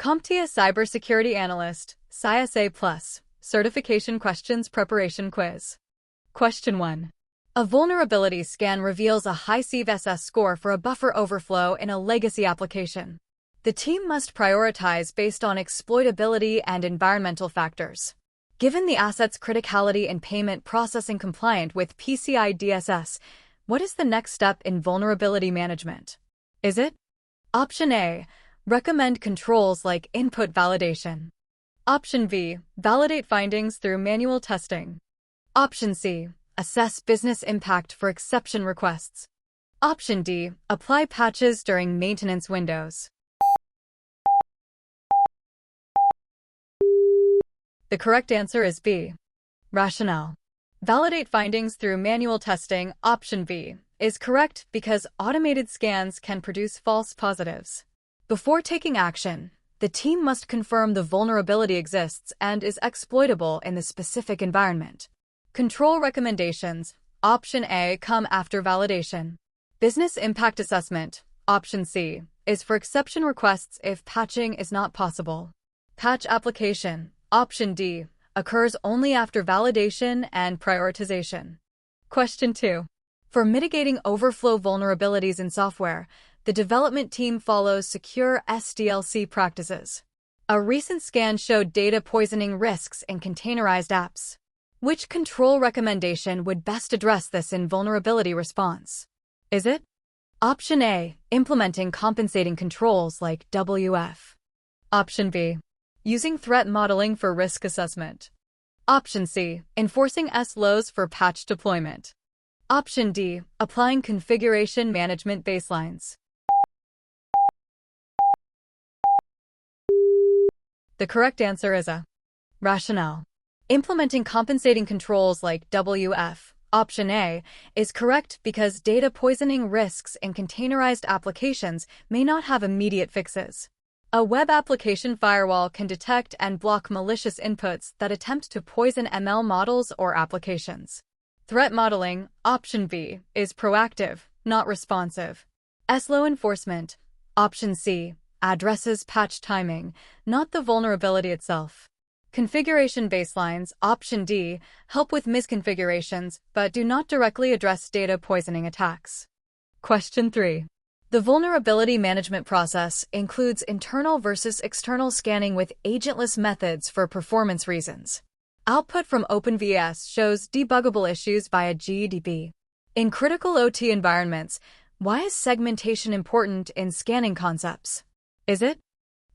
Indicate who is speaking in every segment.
Speaker 1: CompTIA Cybersecurity Analyst CySA Plus Certification Questions Preparation Quiz. Question 1. A vulnerability scan reveals a high CVSS score for a buffer overflow in a legacy application. The team must prioritize based on exploitability and environmental factors. Given the asset's criticality and payment processing compliant with PCI DSS, what is the next step in vulnerability management? Is it? Option A. Recommend controls like input validation. Option B. Validate findings through manual testing. Option C. Assess business impact for exception requests. Option D. Apply patches during maintenance windows. The correct answer is B. Rationale. Validate findings through manual testing, option B, is correct because automated scans can produce false positives. Before taking action, the team must confirm the vulnerability exists and is exploitable in the specific environment. Control recommendations, option A, come after validation. Business impact assessment, option C, is for exception requests if patching is not possible. Patch application, option D, occurs only after validation and prioritization. Question 2. For mitigating overflow vulnerabilities in software, the development team follows secure SDLC practices. A recent scan showed data poisoning risks in containerized apps. Which control recommendation would best address this in vulnerability response? Is it? Option A. Implementing compensating controls like WF. Option B. Using threat modeling for risk assessment. Option C. Enforcing SLOs for patch deployment. Option D. Applying configuration management baselines. The correct answer is A. Rationale. Implementing compensating controls like WF, option A, is correct because data poisoning risks in containerized applications may not have immediate fixes. A web application firewall can detect and block malicious inputs that attempt to poison ML models or applications. Threat modeling, option B, is proactive, not responsive. SLO enforcement, option C, addresses patch timing, not the vulnerability itself. Configuration baselines, option D, help with misconfigurations but do not directly address data poisoning attacks. Question 3. The vulnerability management process includes internal versus external scanning with agentless methods for performance reasons. Output from OpenVS shows debuggable issues via GDB. In critical OT environments, why is segmentation important in scanning concepts? Is it?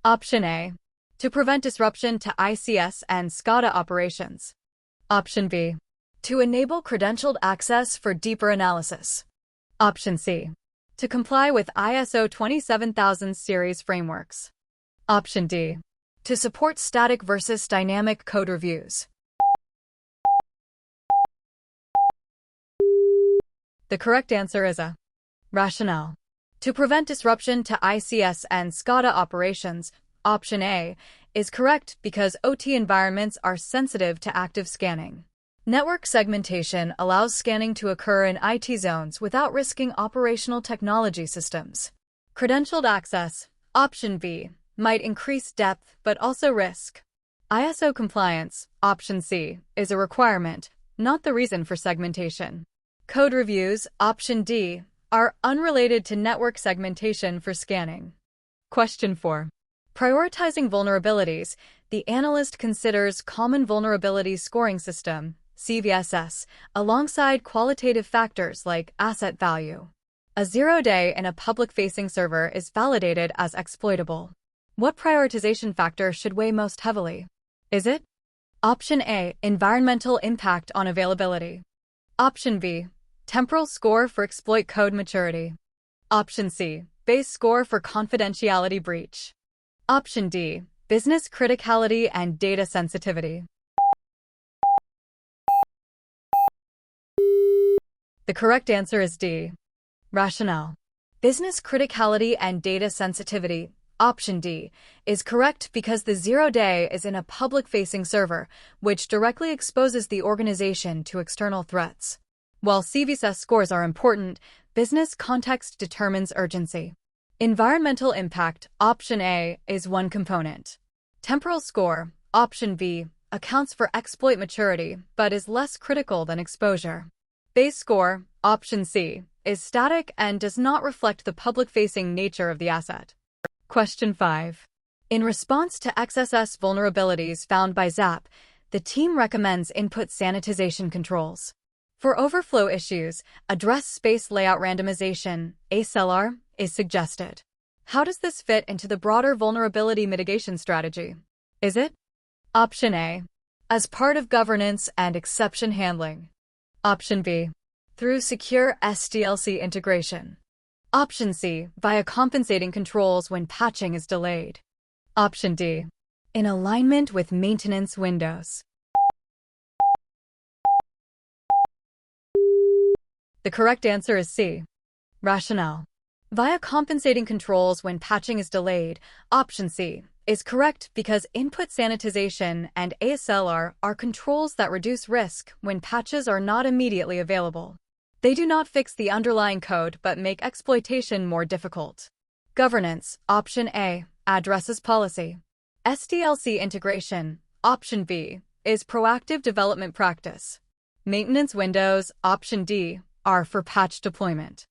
Speaker 1: Option A. To prevent disruption to ICS and SCADA operations. Option B. To enable credentialed access for deeper analysis. Option C. To comply with ISO 27000 series frameworks. Option D. To support static versus dynamic code reviews. The correct answer is A. Rationale. To prevent disruption to ICS and SCADA operations, option A, is correct because OT environments are sensitive to active scanning. Network segmentation allows scanning to occur in IT zones without risking operational technology systems. Credentialed access, option B, might increase depth but also risk. ISO compliance, option C, is a requirement, not the reason for segmentation. Code reviews, option D, are unrelated to network segmentation for scanning. Question 4. Prioritizing vulnerabilities, the analyst considers Common Vulnerability Scoring System, CVSS, alongside qualitative factors like asset value. A 0-day in a public-facing server is validated as exploitable. What prioritization factor should weigh most heavily? Is it? Option A. Environmental impact on availability. Option B. Temporal score for exploit code maturity. Option C. Base score for confidentiality breach. Option D. Business criticality and data sensitivity. The correct answer is D. Rationale. Business criticality and data sensitivity, option D, is correct because the 0-day is in a public-facing server, which directly exposes the organization to external threats. While CVSS scores are important, business context determines urgency. Environmental impact, option A, is one component. Temporal score, option B, accounts for exploit maturity but is less critical than exposure. Base score, option C, is static and does not reflect the public-facing nature of the asset. Question 5. In response to XSS vulnerabilities found by ZAP, the team recommends input sanitization controls. For overflow issues, address space layout randomization, ASLR, is suggested. How does this fit into the broader vulnerability mitigation strategy? Is it? Option A, as part of governance and exception handling. Option B, through secure SDLC integration. Option C, via compensating controls when patching is delayed. Option D, in alignment with maintenance windows. The correct answer is C. Rationale. Via compensating controls when patching is delayed, option C, is correct because input sanitization and ASLR are controls that reduce risk when patches are not immediately available. They do not fix the underlying code but make exploitation more difficult. Governance, option A, addresses policy. SDLC integration, option B, is proactive development practice. Maintenance windows, option D, are for patch deployment.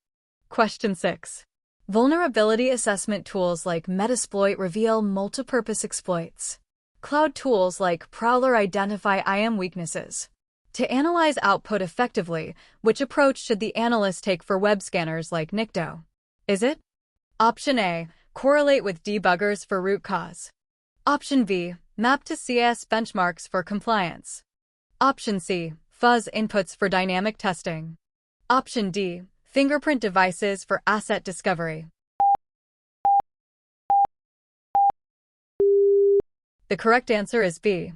Speaker 1: Question 6. Vulnerability assessment tools like Metasploit reveal multipurpose exploits. Cloud tools like Prowler identify IAM weaknesses. To analyze output effectively, which approach should the analyst take for web scanners like Nikto? Is it? Option A, correlate with debuggers for root cause. Option B, map to CIS benchmarks for compliance. Option C, fuzz inputs for dynamic testing. Option D, fingerprint devices for asset discovery. The correct answer is B.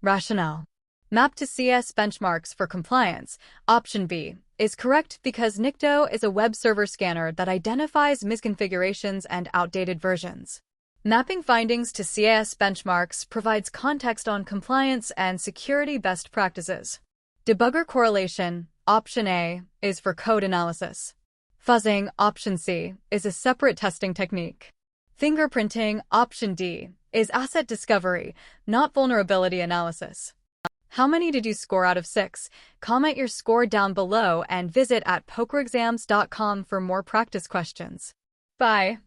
Speaker 1: Rationale. Map to CIS benchmarks for compliance, option B, is correct because Nikto is a web server scanner that identifies misconfigurations and outdated versions. Mapping findings to CIS benchmarks provides context on compliance and security best practices. Debugger correlation, option A, is for code analysis. Fuzzing, option C, is a separate testing technique. Fingerprinting, option D, is asset discovery, not vulnerability analysis. How many did you score out of 6? Comment your score down below and visit @pokerexams.com for more practice questions. Bye.